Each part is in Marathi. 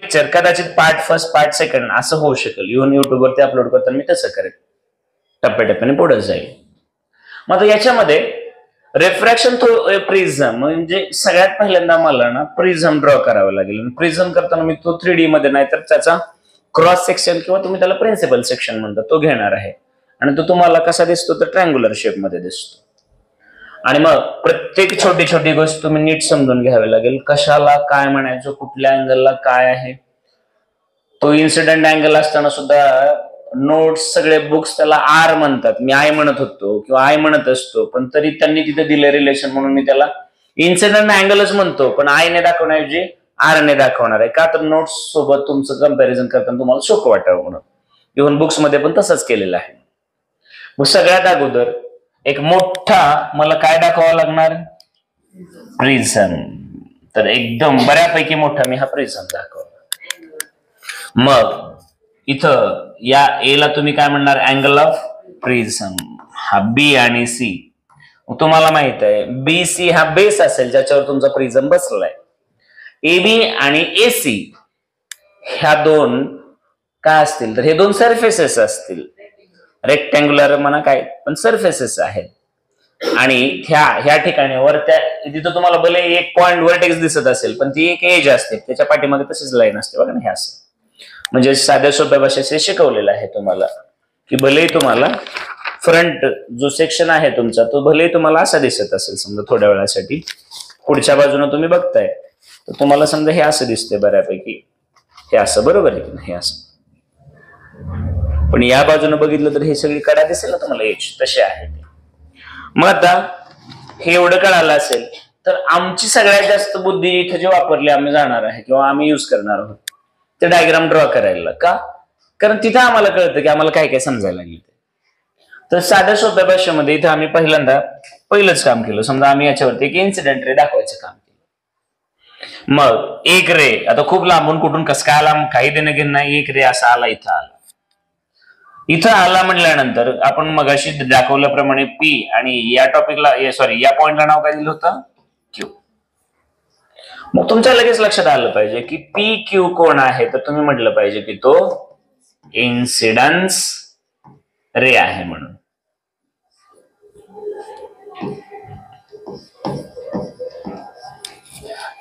लेक्चर कदाचित पार्ट फर्स्ट पार्ट सेकंड असं होऊ शकेल, इव्हन युट्यूबवरती अपलोड करताना मी तसं करेन, टप्प्याटप्प्याने पुढे जाईल. मग याच्यामध्ये रिफ्रॅक्शन थ्रू प्रिझम म्हणजे सगळ्यात पहिल्यांदा मला ना प्रिझम ड्रॉ करावा लागेल. प्रिझम करताना मी तो 3D मध्ये नाही तर त्याचा क्रॉस सेक्शन किंवा तुम्ही त्याला प्रिन्सिपल सेक्शन म्हणता तो घेणार आहे आणि तो तुम्हाला कसा दिसतो तर ट्रँग्युलर शेप मध्ये दिसतो. आणि मग प्रत्येक छोटी छोटी गोष्ट तुम्ही नीट समजून घ्यावी लागेल, कशाला काय म्हणायचं, कुठल्या अँगलला काय आहे. तो इन्सिडेंट अँगल असताना सुद्धा नोट्स सगळे बुक्स त्याला आर म्हणतात, मी आय म्हणत होतो किंवा आय म्हणत असतो, पण तरी त्यांनी तिथे दिलं रिलेशन म्हणून मी त्याला इन्सिडेंट अँगलच म्हणतो, पण आय ने दाखवण्याऐवजी आर ने दाखवणार आहे. का तर नोट्स सोबत तुमचं कंपॅरिझन करताना तुम्हाला सोपं वाटावं म्हणून. इव्हन बुक्स मध्ये पण तसंच केलेलं आहे. मग सगळ्यात अगोदर एक मोठा मला काय दाखवावा लागणार, प्रिझम. तर एकदम बऱ्यापैकी मोठा मी हा प्रिझम दाखवला. मग इथं या ए ला तुम्ही काय म्हणणार, अँगल ऑफ प्रिझम. हा बी आणि सी तुम्हाला माहित आहे, बी सी हा बेस असेल ज्याच्यावर तुमचा प्रिझम बसलाय. ए बी आणि ए सी ह्या दोन काय असतील तर हे दोन सरफेसेस असतील, रेक्टँग्युलर म्हणा काय पण सरफेसेस आहेत. आणि ह्या ठिकाणी वर त्या तिथं तुम्हाला भले एक पॉइंट वर्टेक्स दिसत असेल पण ती एक एज असते, त्याच्या पाठीमागे तशीच लाईन असते बघा ना. हे असं म्हणजे साध्या सोप्या भाषेत शिकवलेलं आहे तुम्हाला की भले तुम्हाला फ्रंट जो सेक्शन आहे तुमचा तो भले तुम्हाला असा दिसत असेल समजा थोड्या वेळासाठी, पुढच्या बाजूने तुम्ही बघताय तर तुम्हाला समजा हे असं दिसतंय बऱ्यापैकी, हे असं बरोबर आहे की हे असं. पण या बाजूने बघितलं तर हे सगळी कडा दिसेल ना तुम्हाला एज तसे आहे. मग आता हे एवढं कळालं असेल तर आमची सगळ्यात जास्त बुद्धी इथे जे वापरली आम्ही जाणार आहे किंवा आम्ही युज करणार आहोत ते डायग्राम ड्रॉ करायला. का? कारण तिथं आम्हाला कळतं की आम्हाला काय काय समजायला लागेल. तर साध्या सोप्या भाषेमध्ये इथं आम्ही पहिलंच काम केलं. समजा आम्ही याच्यावरती एक इन्सिडेंट रे दाखवायचं काम केलं. मग एक रे आता खूप लांबून कुठून कसं काय आला काही देणं घेणं नाही, एक रे असा आला इथं आला म्हणल्यानंतर आपण मगाशी दाखवल्याप्रमाणे पी आणि या टॉपिकला या पॉइंटला नाव काय दिलं होतं, क्यू. मग तुमच्या लगेच लक्षात आलं पाहिजे की पी क्यू कोण आहे, तर तुम्ही म्हटलं पाहिजे की तो इन्सिडन्स रे आहे म्हणून.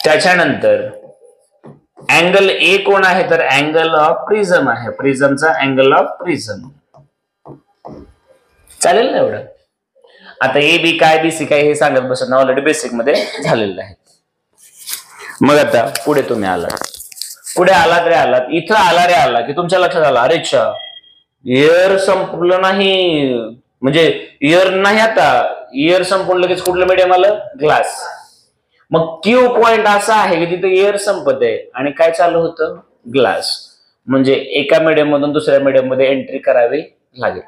त्याच्यानंतर अँगल ए कोण आहे तर अँगल ऑफ प्रिझम आहे, प्रिझमचा अँगल ऑफ प्रिझम. चालेल ना एवढं. आता ए बी काय बी सी काय हे सांगत बसत ना, ऑलरेडी बेसिक मध्ये झालेलं आहे. मग आता पुढे तुम्ही आलात, पुढे आलात रे आलात, इथं आला रे आला की तुमच्या लक्षात आला अरे अच्छा इयर संपलं नाही, म्हणजे इयर नाही, आता इयर संपून लगेच कुठलं मीडियम आलं, ग्लास. मग क्यू पॉइंट असा आहे की तिथे एअर संपत आहे आणि काय चालू होतं, ग्लास. म्हणजे एका मीडियम मधून दुसऱ्या मीडियम मध्ये एंट्री करावी लागेल.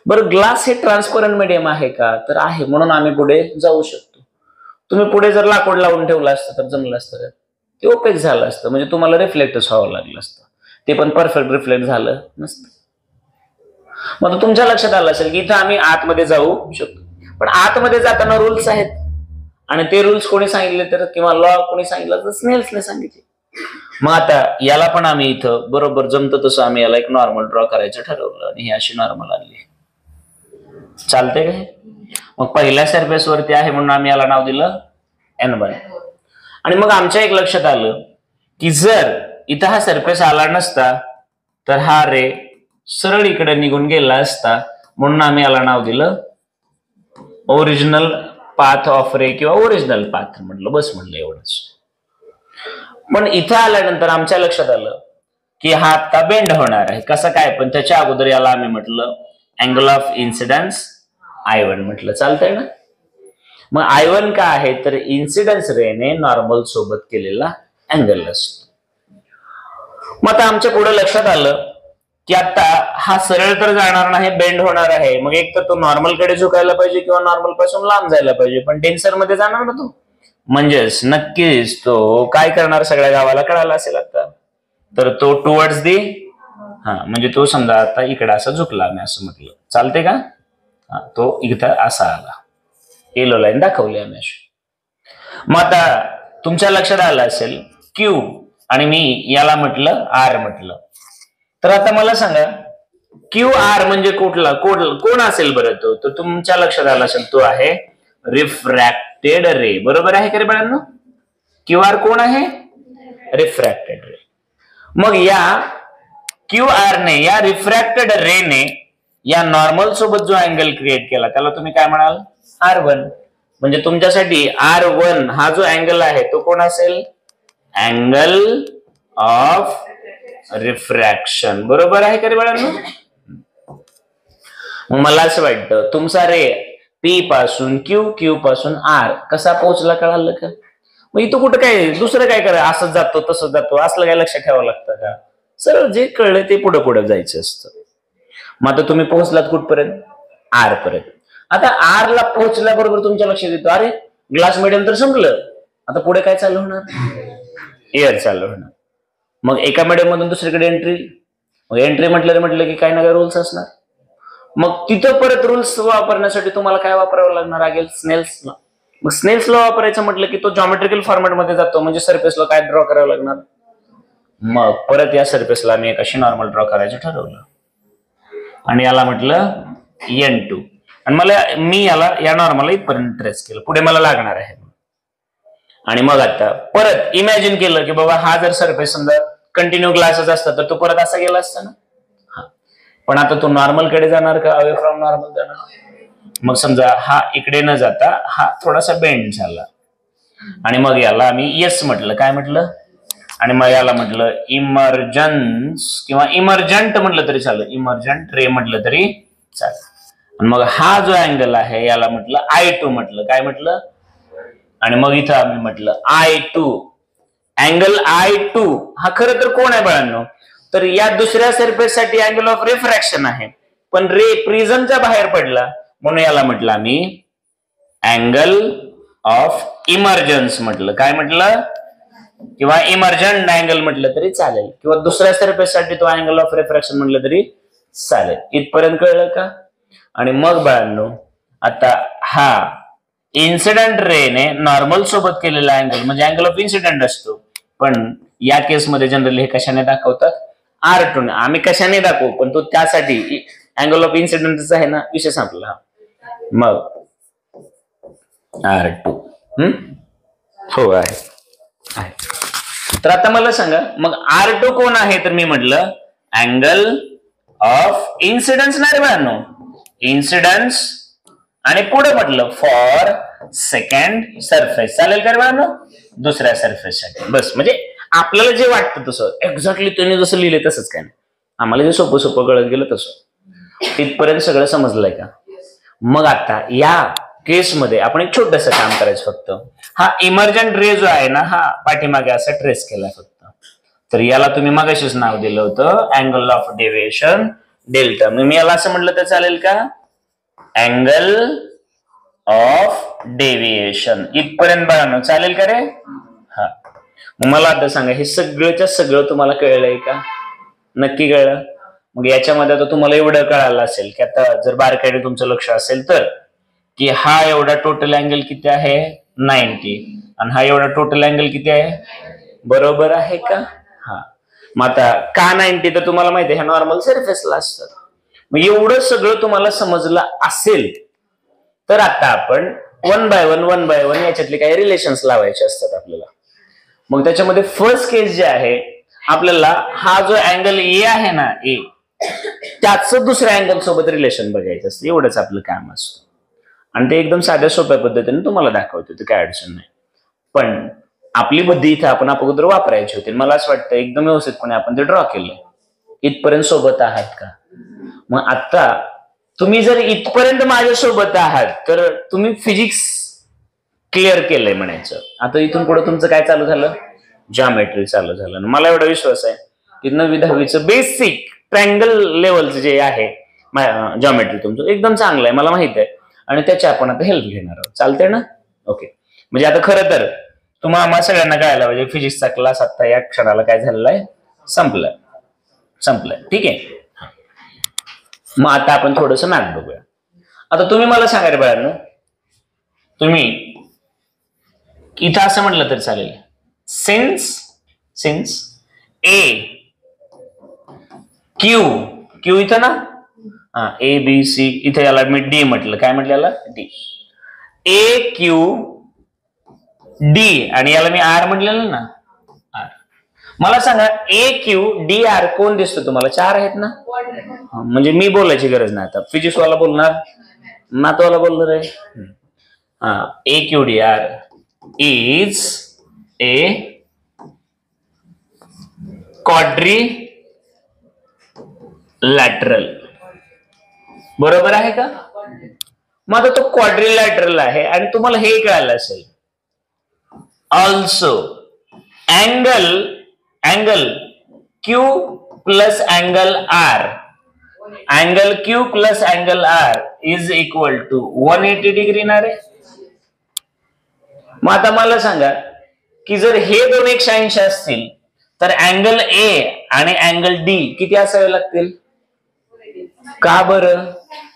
बरं ग्लास हे ट्रान्सपरंट मीडियम आहे का, तर आहे, म्हणून आम्ही पुढे जाऊ शकतो. तुम्ही पुढे जर लाकूड लावून ठेवलं असतं तर जमलं असतं, ते ओपेक झालं असतं, म्हणजे तुम्हाला रिफ्लेक्टच व्हावं लागलं असतं, ते पण परफेक्ट रिफ्लेक्ट झालं नसतं. मग तुमच्या लक्षात आलं असेल की इथं आम्ही आतमध्ये जाऊ शकतो, पण आतमध्ये जाताना रूल्स आहेत आणि ते रूल्स कोणी सांगितले तर किंवा लॉ कोणी सांगितलं तर स्नेल्सने सांगितले. मग आता याला पण आम्ही इथं बरोबर जमतं तसं आम्ही याला एक नॉर्मल ड्रॉ करायचं ठरवलं आणि ही अशी नॉर्मल आणली. चालते का? मग पहिल्या सरफेस वरती आहे म्हणून आम्ही याला नाव दिलं N1. आणि मग आमच्या एक लक्षात आलं की जर इथं हा सरफेस आला नसता तर हा रे सरळ इकडे निघून गेला असता, म्हणून आम्ही याला नाव दिलं ओरिजिनल पाथ ऑफ रे किंवा ओरिजिनल पाथ म्हटलं, बस म्हटलं एवढंच. पण इथं आल्यानंतर आमच्या लक्षात आलं की हा आता बेंड होणार आहे, कसं काय, पण त्याच्या अगोदर याला आम्ही म्हटलं अँगल ऑफ इन्सिडन्स I1 म्हटलं. चालतंय ना? मग I1 का आहे तर इन्सिडन्स रेने नॉर्मल सोबत केलेला अँगल असतो. मग आता आमच्या पुढे लक्षात आलं की आता हा सरळ तर जाणार नाही, बेंड होणार आहे. मग एक तर तो नॉर्मल कडे झुकायला पाहिजे किंवा नॉर्मल पासून लांब जायला पाहिजे, पण टेन्सर मध्ये जाणार ना तो, म्हणजेच नक्कीच तो काय करणार सगळ्या गावाला कळाला असेल आता, तर तो टुवर्ड्स दी म्हणजे तो समजा आता इकडे असा झुकला, मी असं म्हटलं, चालते का? तो इथं असा आला, येलो लाईन दाखवली आम्ही अशी. मग आता तुमच्या लक्षात आलं असेल क्यू आणि मी याला म्हटलं आर म्हटलं. तर आता मला सांगा क्यू आर म्हणजे कुठला कोण असेल बरं तो? तर तुमच्या लक्षात आला असेल तो आहे रिफ्रॅक्टेड रे. बरोबर आहे का रे बाळांनो? क्यू आर कोण आहे? रिफ्रॅक्टेड रे. मग या क्यू आर ने या रिफ्रॅक्टेड रे ने या नॉर्मल सोबत जो अँगल क्रिएट केला त्याला तुम्ही काय म्हणाल? R1. म्हणजे तुमच्यासाठी R1 हा जो अँगल आहे तो कोण असेल? Angle of refraction. बरोबर आहे का रे बाळांनो? मला असं वाटतं तुमचा रे P पासून क्यू पासून R कसा पोहोचला कळालं का? मग इथं कुठं काय दुसरं काय करा, असंच जातो तसंच जातो असलं काय लक्षात ठेवावं लागतं का? सरळ जे कळलं ते पुढे पुढे जायचं असतं. मग आता तुम्ही पोहोचलात कुठपर्यंत? R पर्यंत. आता R ला पोहोचल्याबरोबर तुमच्या लक्षात येतो अरे ग्लास मीडियम तर संपलं, आता पुढे काय चालू होणार? एअर चालू होणार. मग एका मीडियम मधून दुसरीकडे एंट्री. मग एंट्री म्हटलं की काय ना काय रूल्स असणार. मग तिथं परत रूल्स वापरण्यासाठी तुम्हाला काय वापरावं लागणार आहे? Snell's law. मग स्नेल्स लॉ वापरायचं म्हटलं की तो जॉमेट्रिकल फॉर्मॅट मध्ये जातो. म्हणजे सरफेसला काय ड्रॉ करावं लागणार? मग परत या सरफेसला मी एक अशी नॉर्मल ड्रॉ करायचं ठरवलं आणि याला म्हटलं N2. आणि मी याला या नॉर्मल इथपर्यंत ट्रेस केलं. पुढे मला लागणार आहे. आणि मग आता परत इमॅजिन केलं की बाबा हा जर सरफेस समजा कंटिन्यू ग्लासच असता तर तो परत असा गेला असता ना. पण आता तो नॉर्मल कडे जाणार का अवे फ्रॉम नॉर्मल जाणार? मग समजा हा इकडे न जाता हा थोडासा बेंड झाला आणि मग याला आम्ही येस म्हटलं. काय म्हटलं? आणि मग याला म्हटलं इमर्जन्स किंवा इमर्जंट म्हटलं तरी चालेल, इमर्जंट रे म्हटलं तरी चालेल. आणि मग हा जो अँगल आहे याला म्हटलं I2 म्हटलं. काय म्हटलं? आणि मग इथं आम्ही म्हटलं I2. अँगल I2 हा खरं तर कोण आहे बाळांनो? तर या दुसऱ्या सरफेस साठी अँगल ऑफ रिफ्रॅक्शन आहे. पण रे प्रिझमच्या बाहेर पडला म्हणून याला म्हटलं आम्ही अँगल ऑफ इमर्जन्स म्हटलं. काय म्हटलं? किंवा इमर्जंट अँगल म्हटलं तरी चालेल किंवा दुसऱ्या सरफेस साठी तो अँगल ऑफ रिफ्रॅक्शन म्हटलं तरी चालेल. इथपर्यंत कळलं का? आणि मग बाळांनो आता हा इन्सिडेंट रेने नॉर्मल सोबत केलेला अँगल म्हणजे अँगल ऑफ इन्सिडेंट असतो. पण या केसमध्ये जनरली हे कशाने दाखवतात? R2 ने. आम्ही कशाने दाखवू पण तो त्यासाठी अँगल ऑफ इन्सिडेंटच आहे ना, विषय संपला. मग R2 हो आहे. तर आता मला सांगा मग R2 कोण आहे? तर मी म्हटलं अँगल ऑफ इन्सिडन्स. नाही रे बाळांनो, इन्सिडन्स आणि पुढे म्हटलं फॉर सेकंड सरफेस. चालेल का रे बाळांनो? दुसऱ्या सरफेस साठी. बस म्हणजे आपल्याला जे वाटतं तसं एक्झॅक्टली त्याने जसं लिहिले तसंच काय नाही. आम्हाला जे सोपं सोपं कळत गेलं तसं. तिथपर्यंत सगळं समजलंय का? मग आता या केसमध्ये आपण एक छोटस काम करायचं. फक्त हा इमर्जंट रे जो आहे ना हा पाठीमागे असा ट्रेस केलाय फक्त. तर याला तुम्ही मगाशीच नाव दिलं होतं अँगल ऑफ डेव्हिएशन डेल्टा. मी याला असं म्हटलं तर चालेल का? Angle of deviation. इथपर्यंत बघा चालेल का रे? हा. मला आता सांगा हे सगळंच्या सगळं तुम्हाला कळलंय का? नक्की कळलं? मग याच्यामध्ये आता तुम्हाला एवढं कळालं असेल की आता जर बारकाईने तुमचं लक्ष असेल तर की हा एवढा टोटल अँगल किती आहे? 90. आणि हा एवढा टोटल अँगल किती आहे? बरोबर आहे का? हा. मग आता का 90? तर तुम्हाला माहिती आहे ह्या नॉर्मल सरफेसला असतात. मग एवढं सगळं तुम्हाला समजलं असेल तर आता आपण वन बाय वन याच्यातले काही रिलेशन्स लावायचे असतात आपल्याला. मग त्याच्यामध्ये फर्स्ट केस जे आहे आपल्याला हा जो अँगल ए आहे ना ए त्याच दुसऱ्या अँगल सोबत रिलेशन बघायचं असतं. एवढंच आपलं काम असतं आणि ते एकदम साध्या सोप्या पद्धतीने तुम्हाला दाखवतो. ते काय अडचण नाही. पण आपली बुद्धी इथे आपण अगोदर वापरायची होती. मला असं वाटतं एकदम व्यवस्थितपणे आपण ते ड्रॉ केलंय. इथपर्यंत सोबत आहात का? मग आता तुम्ही जर इथपर्यंत माझ्यासोबत आहात तर तुम्ही फिजिक्स क्लिअर केलंय म्हणायचं. आता इथून पुढे तुमचं काय चालू झालं? जॉमेट्री चालू झालं. मला एवढा विश्वास आहे की 9वी 10वीचं बेसिक ट्रायंगल लेवलचं जे आहे जॉमेट्री तुमचं एकदम चांगलं आहे मला माहित आहे. आणि त्याची आपण आता हेल्प घेणार आहोत. चालतंय ना? ओके. म्हणजे आता खरं तर तुम्हाला सगळ्यांना कळायला पाहिजे फिजिक्सचा क्लास आता या क्षणाला काय झालेला आहे? संपलाय. ठीक आहे. मग आता आपण थोडस मॅथ बघूया. आता तुम्ही मला सांगा रे बाळांनो, तुम्ही इथं असं म्हटलं तर चालेल सिन्स सिन्स ए क्यू क्यू इथं ना, ए बी सी, इथे याला मी डी म्हटलं, काय म्हटलं याला डी, ए क्यू डी आणि याला मी आर म्हटलेलं ना आर. मला सांगा ए क्यू डी आर कोण दिसतो तुम्हाला? चार आहेत ना, म्हणजे मी बोलायची गरज नाही. आता फिजिक्स वाला बोलणार, मॅथवाला बोलणार आहे. A Q D R is a quadrilateral, बरोबर आहे का? मग आता तो क्वाड्रिलॅटरल आहे आणि तुम्हाला हे कळालं असेल also angle Q plus angle R, angle Q plus angle R is equal to 180 degree ना रे. मग आता मला सांगा की जर हे दोन 180 असतील तर अँगल ए आणि अँगल डी किती असावे लागतील? का बरं?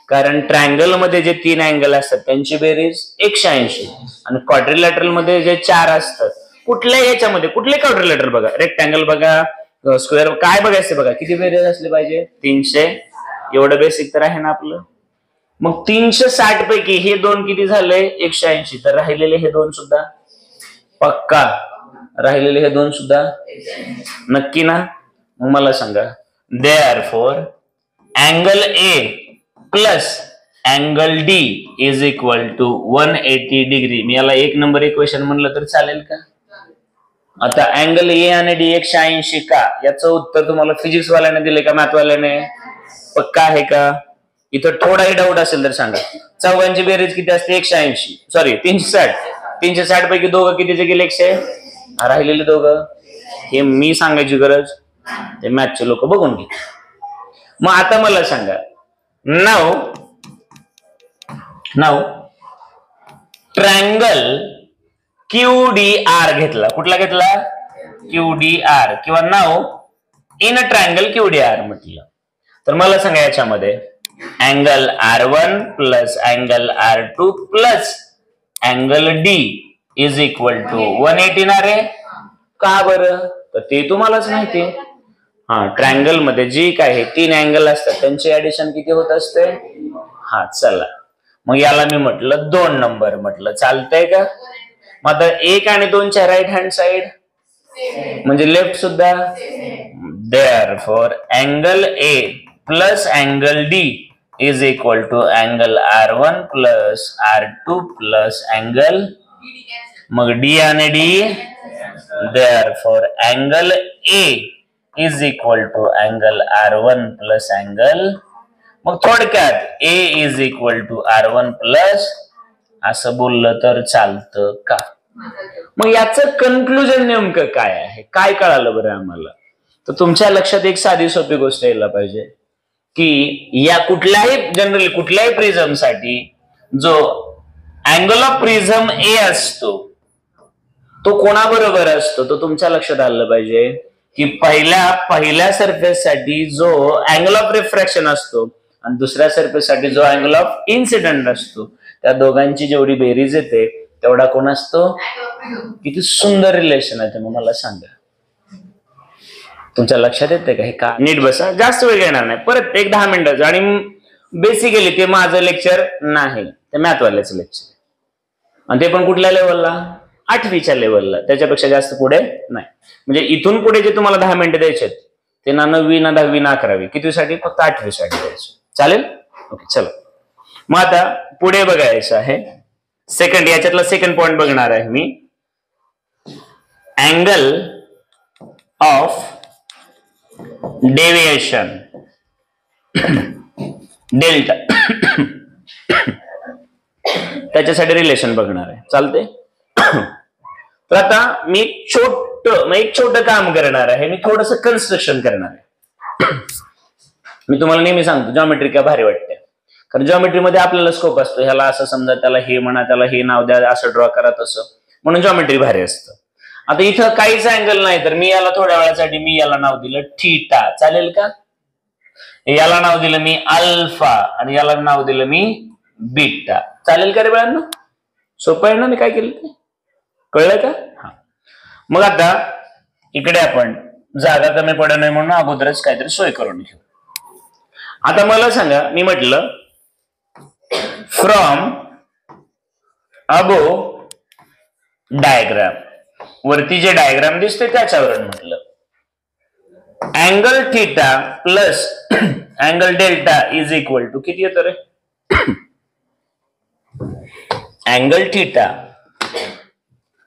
कारण ट्रायंगल मध्ये जे 3 अँगल असतात त्यांची बेरीज 180 आणि क्वाड्रिलॅटरल मध्ये जे 4 असतात, कुठल्या याच्यामध्ये कुठले क्वाड्रिलॅटरल बघा, रेक्टँगल बघा, स्क्वेअर काय बघायचं बघा, किती बेरीज असले पाहिजे? 300. एवढं बेसिक तर आहे ना आपलं. मग 360 पैकी हे दोन किती झाले? 180. तर राहिलेले हे दोन सुद्धा पक्का, राहिलेले हे दोन सुद्धा नक्की ना? मग मला सांगा therefore angle A plus angle D is equal to 180 degree. मी याला 1 नंबर इक्वेशन म्हणलं तर चालेल का? आता अँगल ए आणि डी 180 का? याचं उत्तर तुम्हाला फिजिक्स वाल्याने दिले का मॅथ वाल्याने? पक्का आहे का? इथं थोडाही डाऊट असेल तर सांगा. चौघांची बेरीज किती असते? 180, सॉरी 360. 360 पैकी दोघं कितीचे गेले? 100. राहिलेले दोघं हे मी सांगायची गरज, ते मॅथचे लोक बघून घे. मग आता मला सांगा नाव ट्रायंगल QDR घेतला, कुठला घेतला? QDR, किंवा नाव इन अ ट्रायंगल QDR म्हटलं तर मला सांगा याच्यामध्ये angle R1 plus angle R2 plus angle D is equal to 180 ना रे. का बरं? तर ते तुम्हालाच माहिती. ट्रायंगल मध्ये जी काय 3 अँगल असतात त्यांची ऍडिशन किती होत असते? चला मग याला मी म्हटलं 2 नंबर म्हटलं, चालतंय का? मग आता 1 आणि 2 च्या राईट हँड साइड म्हणजे लेफ्ट सुद्धा. Therefore angle A plus angle D is equal to angle R1 plus R2 plus angle, मग डी आणि D, therefore angle A is equal to angle R1 plus angle, मग थोडक्यात A is equal to R1 plus, असं बोललं तर चालतं का? मग याचं कन्क्लुजन नेमकं काय आहे? काय कळालं बरं आम्हाला? तर तुमच्या लक्षात एक साधी सोपी गोष्ट यायला पाहिजे की या कुठल्याही कुठल्याही प्रिझम साठी जो अँगल ऑफ प्रिझम ए असतो तो कोणाबरोबर असतो? तो तुमच्या लक्षात आलं पाहिजे की पहिल्या सरफेस साठी जो अँगल ऑफ रिफ्रॅक्शन असतो आणि दुसऱ्या सरफेस साठी जो अँगल ऑफ इन्सिडेंट असतो, त्या दोघांची जेवढी बेरीज येते तेवढा कोण असतो? किती सुंदर रिलेशन आहे ते मला सांगा. तुमच्या लक्षात येते का? हे का नीट बसा, जास्त वेळ घेणार नाही, परत एक 10 मिनिटाचं. आणि बेसिकली ते माझं लेक्चर नाही, ते मॅथवाल्याचं लेक्चर, आणि ते पण कुठल्या लेवलला? 8वीच्या लेवलला, त्याच्यापेक्षा जास्त पुढे नाही. म्हणजे इथून पुढे जे तुम्हाला 10 मिनिटं द्यायचे ते ना 9वी ना 10वी ना 11वी, कितीसाठी? फक्त 8वी साठी द्यायचे. चालेल? ओके चलो. मग आता पुढे बघायचं आहे सेकंड, याच्यातला सेकंड पॉइंट बघणार आहे मी. अँगल ऑफ डेविएशन डेल्टा, त्याच्यासाठी रिलेशन बघणार आहे. चालते? तर आता मी एक छोट काम करणार आहे, मी थोडस कन्स्ट्रक्शन करणार आहे. मी तुम्हाला नेहमी सांगतो जॉमेट्री काय भारी वाटते, कारण जॉमेट्री मध्ये आपल्याला स्कोप असतो. ह्याला असं समजा, त्याला हे म्हणा, त्याला हे नाव द्या, असं ड्रॉ करा, तसं, म्हणून जॉमेट्री भारी असतं. आता इथं काहीच अँगल नाही तर मी याला थोड्या वेळासाठी मी याला नाव दिलं थीटा. चालेल का? याला नाव दिलं मी अल्फा आणि याला नाव दिलं मी बीटा. चालेल का रे बाळांनो? सोपं आहे ना? मी काय केलं ते कळलं का? मग आता इकडे आपण जागा कमी पडू नये म्हणून अगोदरच काहीतरी सोय करून घेऊ. आता मला सांगा, मी म्हटलं फ्रॉम अबो डायग्राम, वरती जे डायग्राम दिसते त्याच्यावरून म्हटलं angle theta plus angle delta is equal to किती येतं रे? Angle theta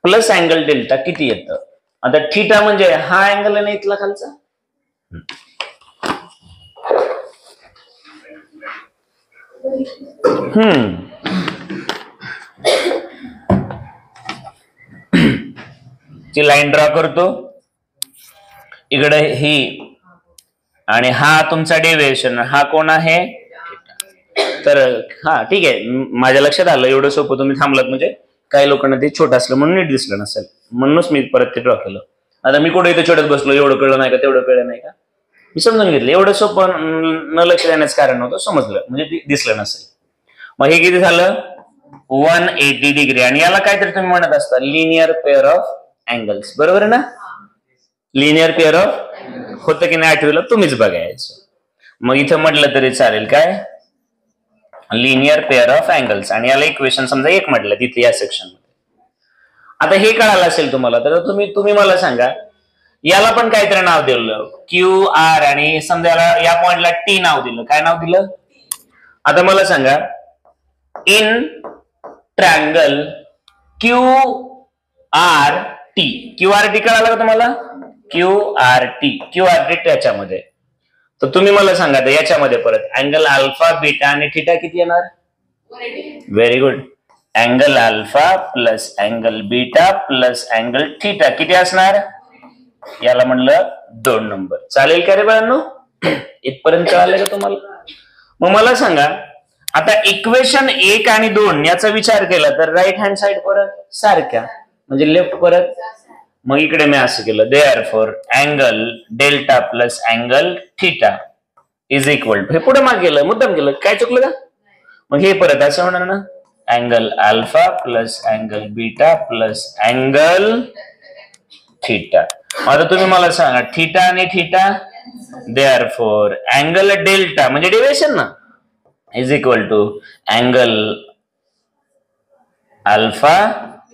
plus angle delta किती येतं? आता थीटा म्हणजे हा अँगल आहे ना इथला खालचा, ती लाईन ड्रॉ करतो इकडे ही, आणि हा तुमचा डेव्हिएशन, हा कोण आहे? तर हा ठीक आहे, माझ्या लक्षात आलं. एवढं सोपं तुम्ही थांबलात म्हणजे काही लोकांना ते छोटं असलं म्हणून नीट दिसलं नसेल, म्हणूनच मी परत ते ड्रॉ केलं. आता मी कुठे इथे छोट्यात बसलो, एवढं कळलं नाही का, तेवढं कळलं नाही का, मी समजून घेतलं. एवढं सोपं न लक्ष देण्याचं कारण नव्हतं, समजलं म्हणजे दिसलं नसेल. मग हे किती झालं? 180 डिग्री. आणि याला काहीतरी तुम्ही म्हणत असता लिनियर पेअर ऑफ अँगल्स, बरोबर आहे ना? लिनियर पेअर ऑफ होतं की नाही आठवीला, तुम्हीच बघायचं. मग इथं म्हटलं तरी चालेल, काय लिनियर पेअर ऑफ अँगल्स, आणि याला इक्वेशन समजा एक म्हटलं तिथे या सेक्शन मध्ये. आता हे कळालं असेल तुम्हाला, तर तुम्ही मला सांगा, याला पण काहीतरी नाव दिलं क्यू आर, आणि समजा याला या पॉइंटला टी नाव दिलं. काय नाव दिलं? आता मला सांगा, in triangle Q R T, Q R T कळालं का तुम्हाला? क्यू आर टी त्याच्यामध्ये, तर तुम्ही मला सांगा याच्यामध्ये परत अँगल अल्फा बीटा आणि थीटा किती येणार? Very good. Angle alpha plus angle beta plus angle theta किती असणार? याला म्हणलं 2 नंबर. चालेल का रे बाळांनो? इथपर्यंत कळालं का तुम्हाला? मग मला सांगा, आता इक्वेशन 1 आणि 2 याचा विचार केला तर राईट हँड साइड परत सारख्या, म्हणजे लेफ्ट परत. मग इकडे मी असं केलं, therefore angle delta plus angle theta is equal to, हे पुढे मागे गेलं, मुद्दाम केलं, काय चुकलं का? मग हे परत असं होणार ना, angle alpha plus angle beta plus angle theta. आता तुम्ही मला सांगा, थीटा आणि थीटा, देअरफॉर अँगल डेल्टा म्हणजे डेव्हिएशन ना, is equal to angle alpha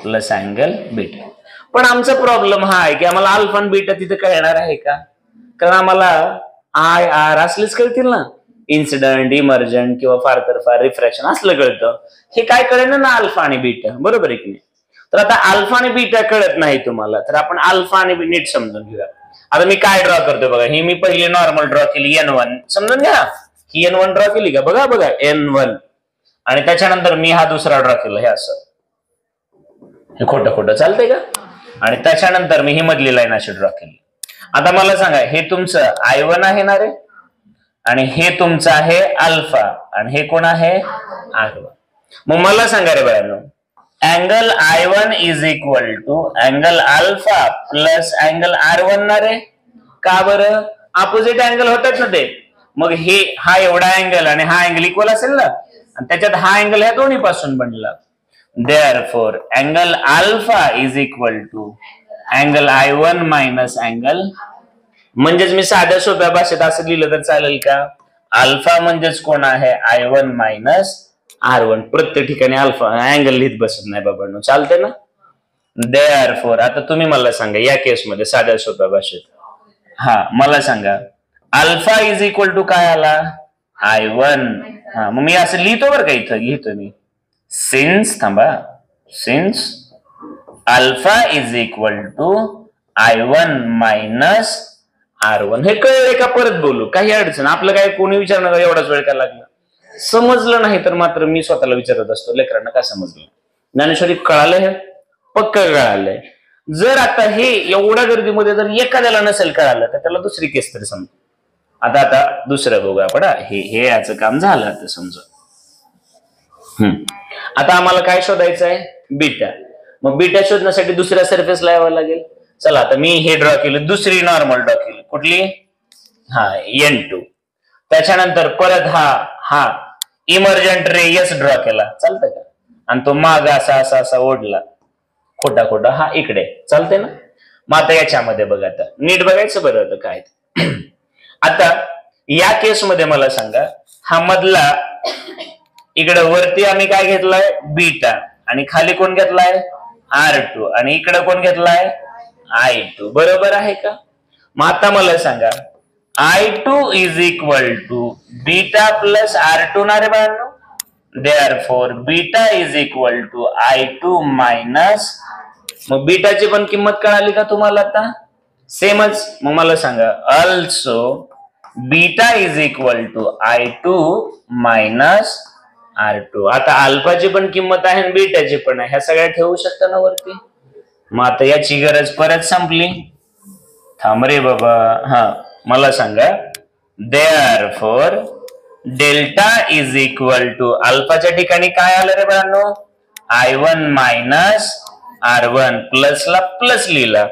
plus angle beta. पण आमचा प्रॉब्लेम हा आहे की आम्हाला अल्फा आणि बीटा तिथे कळणार आहे का? कारण आम्हाला आय आर असलेच कळतील ना, इन्सिडंट, इमर्जंट किंवा फार तर फार रिफ्रॅक्शन असलं कळतं. हे काय कळेल ना अल्फा आणि बीटा, बरोबर आहे की नाही? तर आता अल्फा आणि बीटा कळत नाही तुम्हाला, तर आपण अल्फा आणि नीट समजून घेऊया. आता मी काय ड्रॉ करतोय बघा, ही मी पहिली नॉर्मल ड्रॉ केली N1, समजून घ्या. ही N1 ड्रॉ केली का? बघा N1, आणि त्याच्यानंतर मी हा दुसरा ड्रॉ केला, हे असं, हे खोटं खोटं चालतंय का? आणि त्याच्यानंतर मी ही मधली लाईन अशी ड्रॉ केली. आता मला सांगा, हे तुमचं I1 आहे ना रे, आणि हे तुमचं आहे अल्फा, आणि हे कोण आहे? R1. मग मला सांगा रे बाळांनो, angle I1 is equal to angle alpha plus angle R1 ना रे? का बरं? अपोजिट अँगल होतात ना ते. मग हे हा एवढा अँगल आणि हा अँगल इक्वल असेल ना, आणि त्याच्यात हा अँगल ह्या दोन्ही पासून बनला. Therefore, angle alpha is equal to angle I1 minus angle, म्हणजेच मी साध्या सोप्या भाषेत असं लिहिलं तर चालेल का? अल्फा म्हणजेच कोण आहे? I1 minus R1. प्रत्येक ठिकाणी अल्फा अँगल लिहित बसत नाही बाबांनो, चालते ना? Therefore, आता तुम्ही मला सांगा या केसमध्ये साध्या सोप्या भाषेत, हा मला सांगा, अल्फा इज इक्वल टू काय आला? I1. हा, मग मी असं लिहितो बरं का, इथं लिहितो मी, since alpha is equal to I1 minus R1. हे कळले का? परत बोलू, काही अडचण? आपलं काय कोणी विचारणार एवढाच वेळ का लागला? समजलं नाही तर मात्र मी स्वतःला विचारत असतो, लेकरांना का समजलं? ज्ञानेश्वरी कळालंय, हे पक्क कळालंय. जर आता हे एवढ्या गर्दीमध्ये जर एखाद्याला नसेल कळालं तर त्याला दुसरी केस तरी समजा. आता दुसरं बघू आपण. हे याचं काम झालं आता समजा. आता आम्हाला काय शोधायचं आहे? बीटा. मग बीटा शोधण्यासाठी दुसऱ्या सरफेसला यावं लागेल. चला आता मी हे ड्रॉ केलं, दुसरी नॉर्मल ड्रॉ केली, कुठली? हा N2. त्याच्यानंतर परत हा इमर्जंट रे S ड्रॉ केला, चालतंय का? आणि तो माग असा ओढला, खोटा हा इकडे, चालतंय ना? मग आता याच्यामध्ये बघा, आता नीट बघायचं बरं होतं काय. आता या केसमध्ये मला सांगा, हा मधला इकडे वरती आम्ही काय घेतलाय बीटा, आणि खाली कोण घेतलाय R2, आणि इकडे कोण घेतलाय I2, बरोबर आहे का. मग आता मला सांगा I2 is equal to beta plus R2 ना रे बाळांनो. Therefore beta is equal to I2 minus, मग बीटाची पण किंमत कळाली का तुम्हाला आता, सेमच. मग मला सांगा also beta is equal to I2 minus R2. आता अल्फाची पण किंमत आहे आणि बीटाची पण आहे, ह्या सगळ्या ठेवू शकता ना वरती. मग आता याची गरज परत संपली. थांब रे बाबा, हा मला सांगा therefore delta is equal to अल्फाच्या ठिकाणी काय आलं रे बाळांनो, I1 मायनस R1, प्लसला प्लस लिहिला,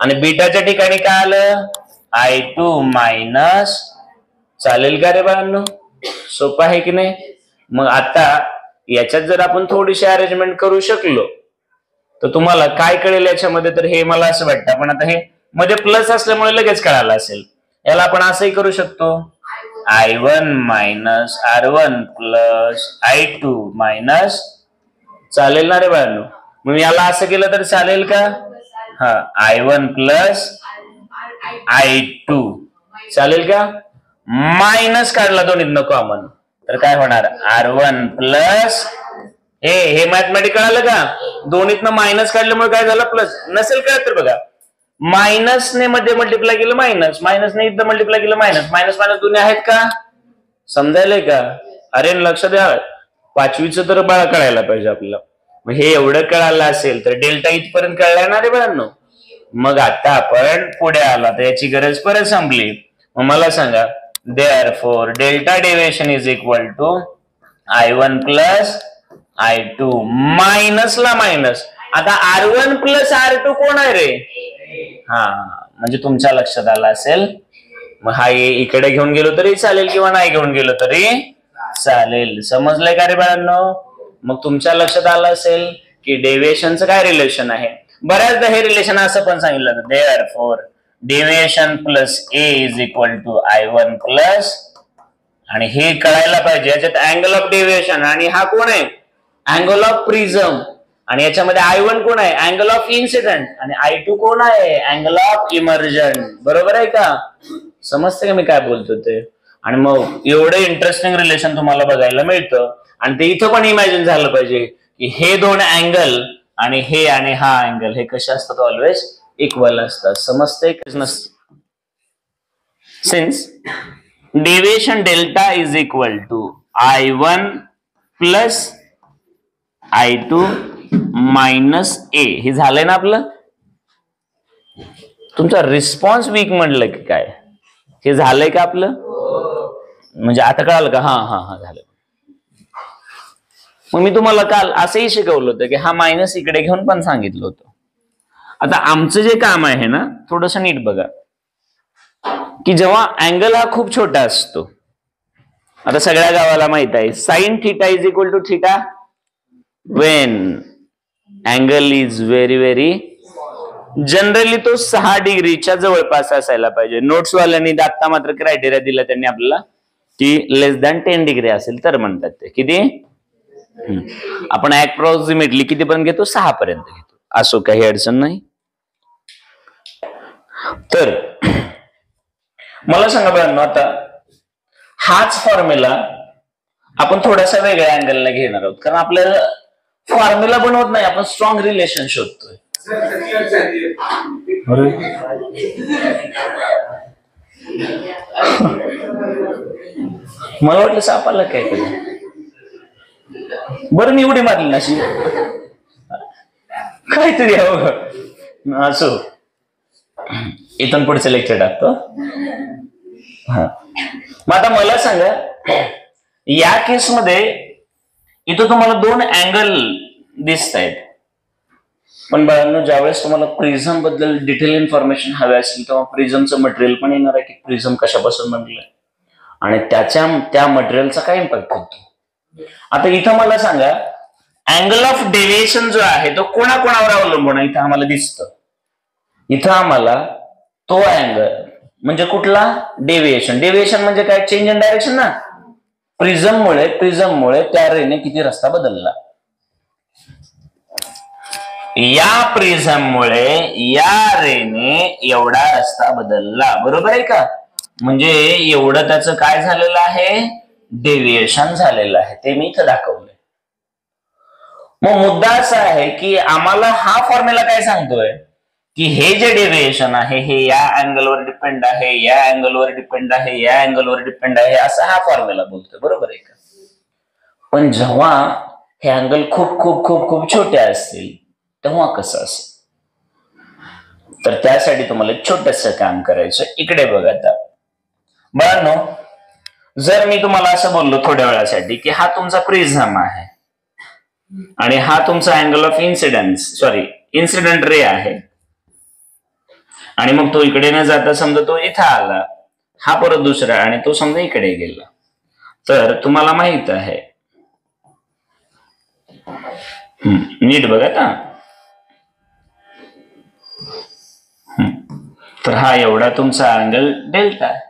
आणि बीटाच्या ठिकाणी काय आलं I2 मायनस. चालेल का रे बाळांनो, सोपं आहे की नाही. मग आता याच्यात जर आपण थोडीशी अरेंजमेंट करू शकलो तर तुम्हाला काय कळेल याच्यामध्ये, तर हे मला असं वाटतं. पण आता हे मध्ये प्लस असल्यामुळे लगेच कळालं असेल. याला आपण असंही करू शकतो, I1 minus R1 plus I2 minus. चालेल ना रे बाळांनो. मग याला असं केलं तर चालेल का, हा I1 प्लस I2 चालेल का. मायनस काढला दोन्हीतनं कॉमन, तर काय होणार R1 प्लस, हे मॅथमॅटिक कळालं का, दोन्हीतनं मायनस काढल्यामुळे काय झालं प्लस. नसेल कळत तर बघा, मायनसने मध्ये मल्टिप्लाय केलं मायनस, मायनसने इथं मल्टिप्लाय केलं मायनस, मायनस मायनस दोन्ही आहेत का, समजायलंय का. अरे लक्ष द्या, पाचवीचं तर बाळा कळायला पाहिजे आपल्याला. मग हे एवढं कळालं असेल तर डेल्टा इथपर्यंत कळलाय ना रे बाळांनो. मग आता आपण पुढे आला तर याची गरज परत संपली. मग मला सांगा therefore delta deviation is equal to I1 plus I2 minus ला मायनस. आता R1 प्लस R2 कोण आहे रे, हा म्हणजे तुमच्या लक्षात आलं असेल. मग हा इकडे घेऊन गेलो तरी चालेल किंवा नाही घेऊन गेलो तरी चालेल. समजलंय का रे बाळांनो. मग तुमच्या लक्षात आलं असेल की डेविएशनचं काय रिलेशन आहे. बऱ्याचदा हे रिलेशन असं पण सांगितलं जातं, therefore deviation plus A is equal to I1 plus, आणि हे कळायला पाहिजे याच्यात अँगल ऑफ डेविएशन, आणि हा कोण आहे अँगल ऑफ प्रिझम, आणि याच्यामध्ये I1 कोण आहे अँगल ऑफ इन्सिडेंट, आणि I2 कोण आहे अँगल ऑफ इमर्जन. बरोबर आहे का, समजते का मी काय बोलतो ते. आणि मग एवढं इंटरेस्टिंग रिलेशन तुम्हाला बघायला मिळतं. आणि ते इथं पण इमॅजिन झालं पाहिजे की हे दोन अँगल आणि हे आणि हा अँगल हे कसे असतात, ऑलवेज इक्वल असतात. समजते की नसतं. Since deviation delta is equal to I1 plus I2 minus A, हे झालंय ना आपलं. तुमचा रिस्पॉन्स वीक म्हणलं की काय, हे झालंय का आपलं, म्हणजे आता कळालं का. हा हा हा झालं. मग मी तुम्हाला काल असंही शिकवलं होतं की हा मायनस इकडे घेऊन पण सांगितलं होतं. आता आमचं जे काम आहे ना, थोडस नीट बघा की जेव्हा अँगल हा खूप छोटा असतो, आता सगळ्या गावाला माहित आहे sine theta is equal to theta when angle is very very, generally तो 6 डिग्रीच्या जवळपास असायला पाहिजे. नोट्स वाल्यांनी आता मात्र क्रायटेरिया दिला त्यांनी आपल्याला की लेस दॅन 10 डिग्री असेल तर म्हणतात ते किती. आपण अप्रॉक्सिमेटली किती पर्यंत घेतो, 6 पर्यंत घेतो, असो काही अडचण नाही. तर मला सांगा बरं, आता हाच फॉर्म्युला आपण थोडासा वेगळ्या अँगलला घेणार आहोत, कारण आपल्याला फॉर्म्युला बनवत नाही, आपण स्ट्रॉंग रिलेशन शोधतोय. मला वाटलं सापाला काय केलं, बरं मी उडी मारली नाशी काहीतरी असो. इथून पुढचं लेक्चर टाकतो. हा, मग आता मला सांगा या केसमध्ये इथं तुम्हाला 2 अँगल दिसत आहेत, पण बाळांनो ज्यावेळेस तुम्हाला प्रिझम बद्दल डिटेल इन्फॉर्मेशन हवी असेल तेव्हा प्रिझमचं मटेरियल पण येणार आहे की प्रिझम कशापासून बनलंय आणि त्या मटेरियलचा काय इम्पॅक्ट होतो. आता इथं मला सांगा अँगल ऑफ डेविएशन जो आहे तो कोणाकोणावर अवलंबून आहे, इथं आम्हाला दिसतं. इथं आम्हाला तो अँगल म्हणजे कुठला डेव्हिएशन, डेव्हिएशन म्हणजे काय, चेंज इन डायरेक्शन ना. प्रिझममुळे त्या रेने किती रस्ता बदलला, या प्रिझममुळे या रेने एवढा रस्ता बदलला, बरोबर आहे का. म्हणजे एवढं त्याचं काय झालेलं आहे, डेव्हिएशन झालेलं आहे, ते मी इथं दाखवलंय. मग मुद्दा असा आहे की आम्हाला हा फॉर्म्युला काय सांगतोय की हे जे डेव्हिएशन आहे हे या अँगलवर डिपेंड आहे, या अँगलवर डिपेंड आहे, या अँगलवर डिपेंड आहे, असा हा फॉर्म्युला बोलतोय, बरोबर आहे का. पण जेव्हा हे अँगल खूप खूप खूप खूप छोटे असतील तेव्हा कसं असेल, तर त्यासाठी तुम्हाला एक छोटस काम करायचं. इकडे बघा आता बाळांनो, जर मी तुम्हाला असं बोललो थोड्या वेळासाठी की हा तुमचा प्रिझम आहे आणि हा तुमचा अँगल ऑफ इन्सिडेंट रे आहे, आणि मग तो इकडे न जाता समजा तो इथं आला, हा परत दुसरा, आणि तो समजा इकडे गेला, तर तुम्हाला माहित आहे, नीट बघा ना, तर हा एवढा तुमचा अँगल डेल्टा आहे.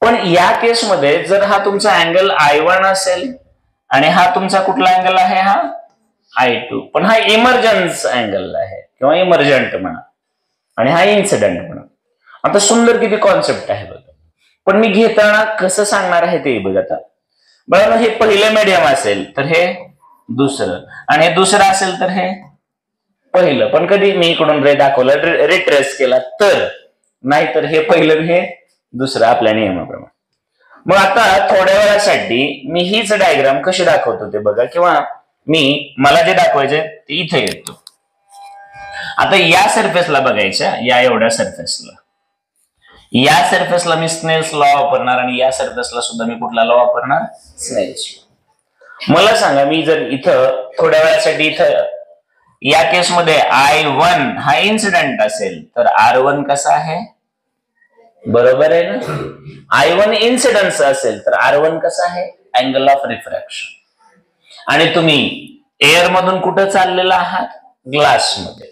पण या केसमध्ये जर हा तुमचा अँगल I1 असेल आणि हा तुमचा कुठला अँगल आहे, हा I2, पण हा इमर्जन्स अँगल आहे किंवा इमर्जंट म्हणा, आणि हा इन्सिडेंट म्हणा. आता सुंदर किती कॉन्सेप्ट आहे बघा. पण मी घेताना कसं सांगणार आहे ते बघा. आता बघा, हे पहिलं मीडियम असेल तर हे दुसरं, आणि हे दुसरं असेल तर हे पहिलं. पण कधी मी इकडून रे दाखवलं, रिट्रेस केला तर, नाहीतर हे पहिलं हे दुसरं आपल्या नियमाप्रमाणे. मग आता थोड्या वेळासाठी मी हीच डायग्राम कशी दाखवतो ते बघा, किंवा मला जे दाखवायचे ते इथे येतो. आता या सरफेसला बघायच्या, या एवढ्या सरफेसला, या सरफेसला मी स्नेल्स लॉ वापरणार, आणि या सरफेसला सुद्धा मी कुठला लॉ वापरणार, स्नेल्स लॉ. मला सांगा, मी जर इथं थोड्या वेळासाठी इथं या केसमध्ये I1 हा इन्सिडेंट असेल तर R1 कसा आहे, बरोबर आहे ना. I1 इन्सिडन्स असेल तर R1 कसा आहे, अँगल ऑफ रिफ्रॅक्शन. आणि तुम्ही एअर मधून कुठं चाललेला आहात, ग्लास मध्ये.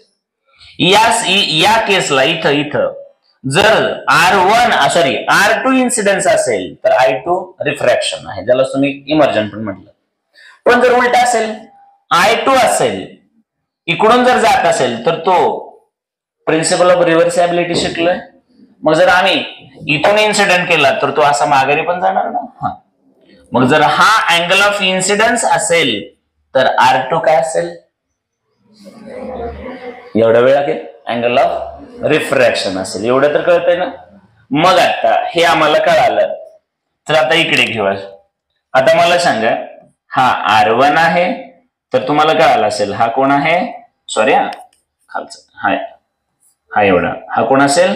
या केसला इथं जर R2 इन्सिडन्स असेल तर I2 रिफ्रॅक्शन आहे, ज्याला तुम्ही इमर्जंट पण म्हटलं. पण जर उलट असेल, I2 असेल, इकडून जर जात असेल तर तो प्रिन्सिपल ऑफ रिव्हर्सिबिलिटी शिकलोय. मग जर आम्ही इथून इन्सिडेंट केला तर तो असा माघारी पण जाणार ना. मग जर हा अँगल ऑफ इन्सिडन्स असेल तर R2 काय असेल, एवढा वेळ लागेल, अँगल ऑफ रिफ्रॅक्शन असेल. एवढं तर कळतंय ना. मग आता हे आम्हाला कळालं, तर आता इकडे घेऊ. आता मला सांगा, हा R1 आहे, तर तुम्हाला कळालं असेल हा कोण आहे, सॉरी खालचा, हा एवढा, हा कोण असेल.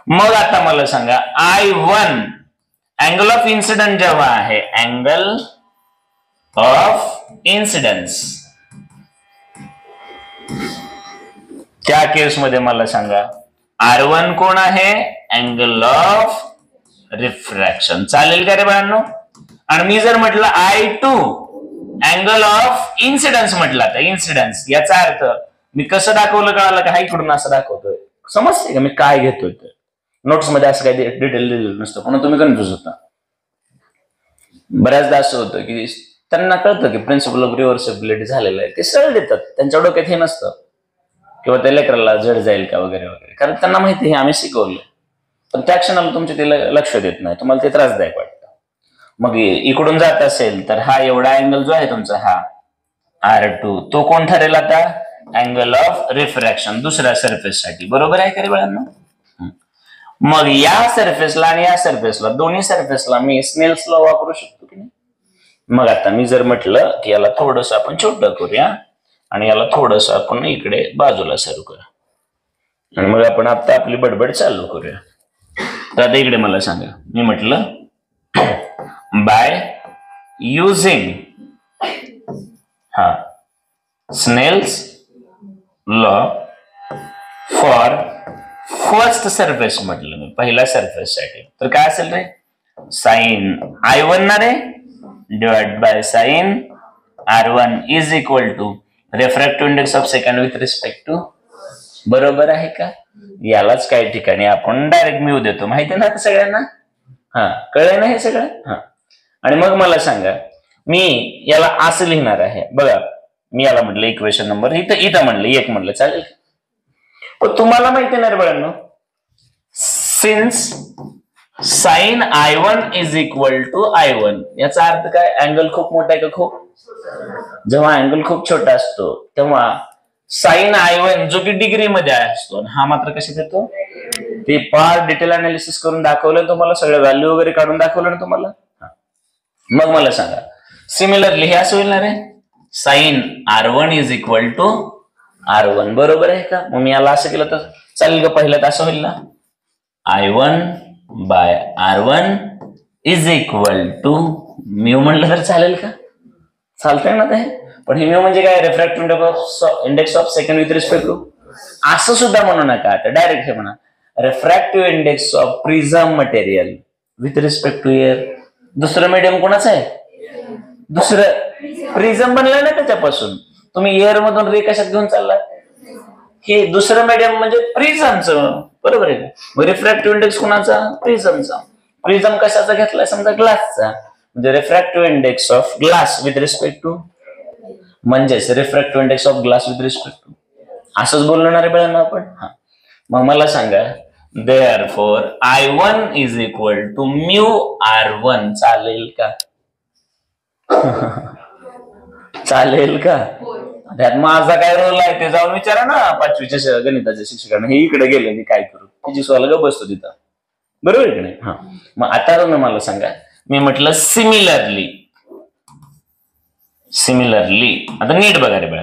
मग आता मला सांगा, I1 अँगल ऑफ इन्सिडन्स जेव्हा आहे, अँगल ऑफ इन्सिडन्स, त्या केसमध्ये मला सांगा R1 कोण आहे, अँगल ऑफ रिफ्रॅक्शन. चालेल का रे बाळांनो. आणि मी जर म्हटलं I2 अँगल ऑफ इन्सिडन्स म्हटला, तर इन्सिडन्स याचा अर्थ मी कसं दाखवलं कळालं का, हा इकडून असं दाखवतोय, समजते का मी काय घेतोय. नोट्स मध्ये असं काही डिटेल दिलेलं नसतं, पण तुम्ही कन्फ्युज होता. बऱ्याचदा असं होतं की त्यांना कळतं की प्रिन्सिपल ऑफ रिव्हर्सिबिलिटी झालेलं आहे, ते सरळ देतात, त्यांच्या डोक्यात हे नसतं किंवा त्या लेकराला जड जाईल का वगैरे वगैरे, कारण त्यांना माहिती आहे आम्ही शिकवलं. पण त्या क्षणाला तुमचे ते लक्ष देत नाही, तुम्हाला ते त्रासदायक वाटतं. मग इकडून जात असेल तर हा एवढा अँगल जो आहे तुमचा, हा R2, तो कोण ठरेल आता, अँगल ऑफ रिफ्रॅक्शन दुसऱ्या सरफेस साठी, बरोबर आहे का रे बाळांनो. मग या सरफेसला आणि या सरफेसला, दोन्ही सरफेसला मी स्नेल्स लॉ वापरू शकतो की नाही. मग आता मी जर म्हटलं की याला थोडस आपण छोटं करूया आणि याला थोडस आपण इकडे बाजूला सरू करूया, आणि मग आपण आता आपली बडबड चालू करूया. तर आता इकडे मला सांगा, मी म्हटलं by using Snell's law for first surface, म्हटलं मी पहिल्या सरफेस साठी, तर काय असेल रे, साइन I1 ना रे, divide by sine R1 is equal to refractive index of second with respect to बरोबर आहे का? यालाच काही ठिकाणी आपण डायरेक्ट म्यू देतो, माहिती ना सगळ्यांना? हा, कळलं ना हे सगळं? हा. आणि मग मला सांगा, मी याला असं लिहिणार आहे बघा, मी याला म्हटलं इक्वेशन नंबर इथं म्हणलं 1 म्हणलं चालेल. पण तुम्हाला माहिती नाही बघा, since sine I1 is equal to I1, याचा अर्थ काय? अँगल खूप मोठा आहे का खूप? जेव्हा अँगल खूप छोटा असतो तेव्हा साइन I1 जो की डिग्री मध्ये असतो, हा मात्र कशात येतो? ते पार डिटेल अनालिसिस करून दाखवलं तुम्हाला, सगळं व्हॅल्यू वगैरे काढून दाखवलं ना तुम्हाला. मग मला सांगा, सिमिलरली हे असं होईल ना रे, sine R1 is equal to R1, बरोबर आहे का? मग मी याला असं केलं तर चालेल का? पहिलं तर असं होईल ना, I1 by R1 is equal to mu म्हणलं तर चालेल का? चालतंय ना ते. पण हे म्यू म्हणजे काय? Refractive index of second with respect to, असं सुद्धा म्हणू नका, तर डायरेक्ट हे म्हणा, refractive index of prism material with respect to air. दुसरं मीडियम कोणाचं आहे? दुसरं प्रिझम बनलं ना त्याच्यापासून. तुम्ही एअर मधून रे कशात घेऊन चालला? हे दुसरं मीडियम म्हणजे प्रिझमचं, बरोबर आहे. मग रिफ्रॅक्टिव्ह इंडेक्स कोणाचा? प्रिझमचा. प्रिझम कशाचा घेतलाय? समजा ग्लासचा, म्हणजे refractive index of glass with respect to, म्हणजेच refractive index of glass with respect to, असंच बोलणार आहे बघा आपण. हा, मग मला सांगा, therefore I1 is equal to mu R1, चालेल का? चालेल का? त्यात माझा काय रोल आहे ते जाऊन विचारा ना 5वीच्या गणिताच्या शिक्षकांना. हे इकडे गेले, मी काय करू? फिजिक्स वाला ग बसतो तिथं, बरोबर आहे की नाही? हा, मग आता मला सांगा, मी म्हटलं सिमिलरली, आता नीट बघा रे बघा,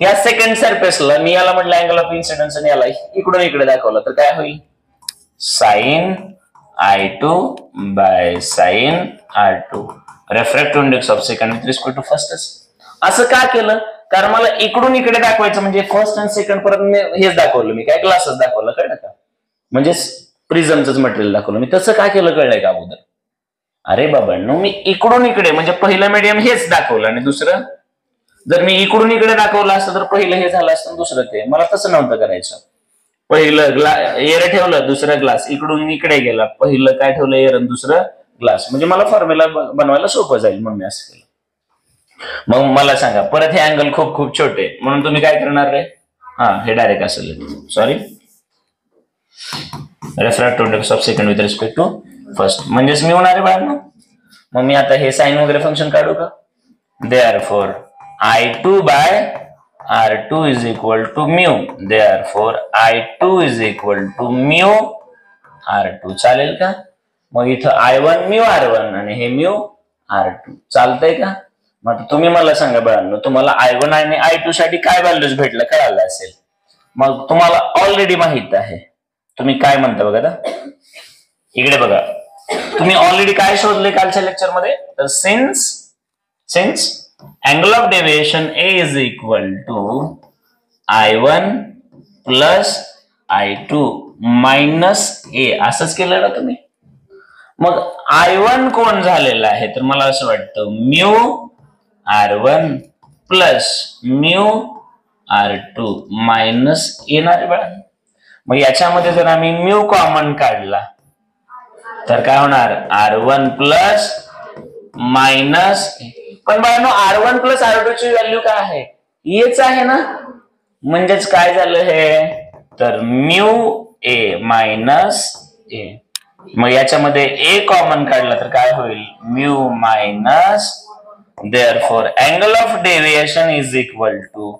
या सेकंड सरफेसला मी याला म्हटलं अँगल ऑफ इन्सिडन्स, आणि याला इकडून इकडे दाखवलं तर काय होईल? Sine I2 by sine R2, refractive index of second with respect to फर्स्टच. असं का केलं? कारण मला इकडून इकडे दाखवायचं, म्हणजे फर्स्ट आणि सेकंड परत हेच दाखवलं मी, काय ग्लासच दाखवलं, कळलं का? म्हणजे प्रिझमच मटेरियल दाखवलं मी. तसं का केलं कळलंय का अगोदर? अरे बाबांनो, मी इकडून इकडे म्हणजे पहिलं मीडियम हेच दाखवलं, आणि दुसरं जर मी इकडून इकडे दाखवलं असतं तर पहिलं हे झालं असतं, दुसरं ते. मला तसं नव्हतं करायचं. पहिलं एअर ठेवलं, दुसरं ग्लास, इकडून इकडे गेला, पहिलं काय ठेवलं एअर आणि दुसरं ग्लास, म्हणजे मला फॉर्म्युला बनवायला सोपं जाईल म्हणून मी असं केलं. मग मला सांगा, परत हे अँगल खूप खूप छोटे, म्हणून तुम्ही काय करणार रे? हा, हे डायरेक्ट असेल, sorry, refractive index of second with respect to first, म्हणजेच मी होणार आहे बाळांनो. मग मी आता हे साइन वगैरे फंक्शन काढू का? therefore I2 by R2 is equal to mu, therefore I2 is equal to mu R2, चालेल का? मग इथं I1 म्यू R1 आणि हे म्यू R2, चालतंय का? मग तुम्ही मला सांगा बाळांनो, तुम्हाला I1 आणि I2 साठी काय व्हॅल्यूज भेटलं कळालं असेल. मग तुम्हाला ऑलरेडी माहित आहे, तुम्ही काय म्हणता बघा, इकडे बघा, तुम्ही ऑलरेडी काय शोधले कालच्या लेक्चर मध्ये? तर since angle of deviation A is equal to I1 plus I2 minus A, असंच केलं ना तुम्ही. मग I1 कोण झालेला आहे? तर मला असं वाटतं mu R1 plus mu R2 minus येणार बघा. मग याच्यामध्ये जर आम्ही म्यू कॉमन काढला तर काय होणार? R1 प्लस मायनस, पण बाळांनो R1 प्लस R2 ची व्हॅल्यू काय आहे? हेच आहे ना, म्हणजेच काय झालं हे? तर म्यू A मायनस A. मग याच्यामध्ये A कॉमन काढला तर काय होईल? Mu minus, therefore angle of deviation is equal to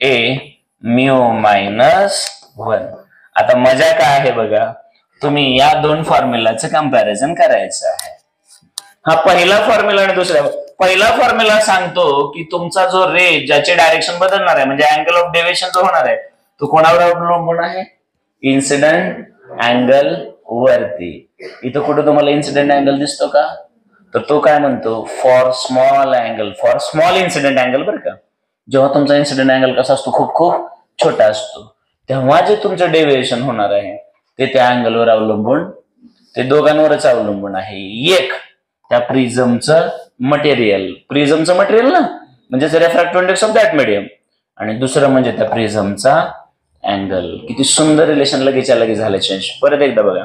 A mu minus 1. आता मजा काय आहे बघा, तुम्ही या दोन फॉर्म्युलाचं कंपॅरिझन करायचं आहे. हा पहिला फॉर्म्युला आणि दुसरा. पहिला फॉर्म्युला सांगतो की तुमचा जो रे ज्याचे डायरेक्शन बदलणार आहे, म्हणजे अँगल ऑफ डेविएशन जो होणार आहे तो कोणावर अवलंबून आहे? इन्सिडेंट अँगल वरती. इथं कुठं तुम्हाला इन्सिडेंट अँगल दिसतो का? तर तो काय म्हणतो? For small angle, for small incident angle, बरं का. जेव्हा तुमचा इन्सिडेंट अँगल कसा असतो? खूप खूप छोटा असतो, तेव्हा जे तुमचं डेविएशन होणार आहे ते त्या अँगलवर अवलंबून, ते दोघांवरच अवलंबून आहे. एक त्या प्रिझमचं मटेरियल ना, म्हणजे refractive index of that medium, आणि दुसरं म्हणजे त्या प्रिझमचा अँगल. किती सुंदर रिलेशन लगेचच्या लगेच झालं चेंज. परत एकदा बघा,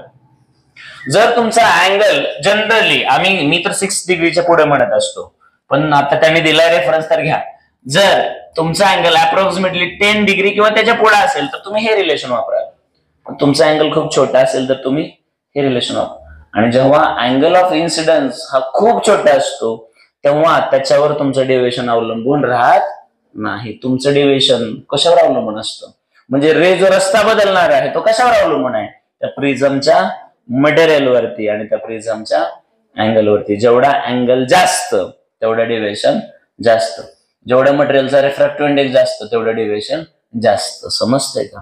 जर तुमचा अँगल जनरली मी तर 6 डिग्रीच्या पुढे म्हणत असतो, पण आता त्यांनी दिलाय रेफरन्स तर घ्या. जर तुमचा अँगल अप्रॉक्सिमेटली 10 डिग्री किंवा त्याच्या पुढे असेल तर तुम्ही हे रिलेशन वापरा. पण तुमचा अँगल खूप छोटा असेल तर तुम्ही हे रिलेशन वापरा. आणि जेव्हा अँगल ऑफ इन्सिडन्स हा खूप छोटा असतो तेव्हा त्याच्यावर तुमचं डेव्हिएशन अवलंबून राहत नाही. तुमचं डेव्हिएशन कशावर अवलंबून असतं, म्हणजे रे जो रस्ता बदलणार आहे तो कशावर अवलंबून आहे, त्या प्रिझमच्या मटेरियल वरती आणि त्या प्रिझमच्या अँगल वरती. जेवढा अँगल जास्त तेवढं डेव्हिएशन जास्त, जेवढ्या मटेरियलचा रिफ्रॅक्टिव्ह इंडेक्स जास्त तेवढं डेव्हिएशन जास्त. समजतंय का?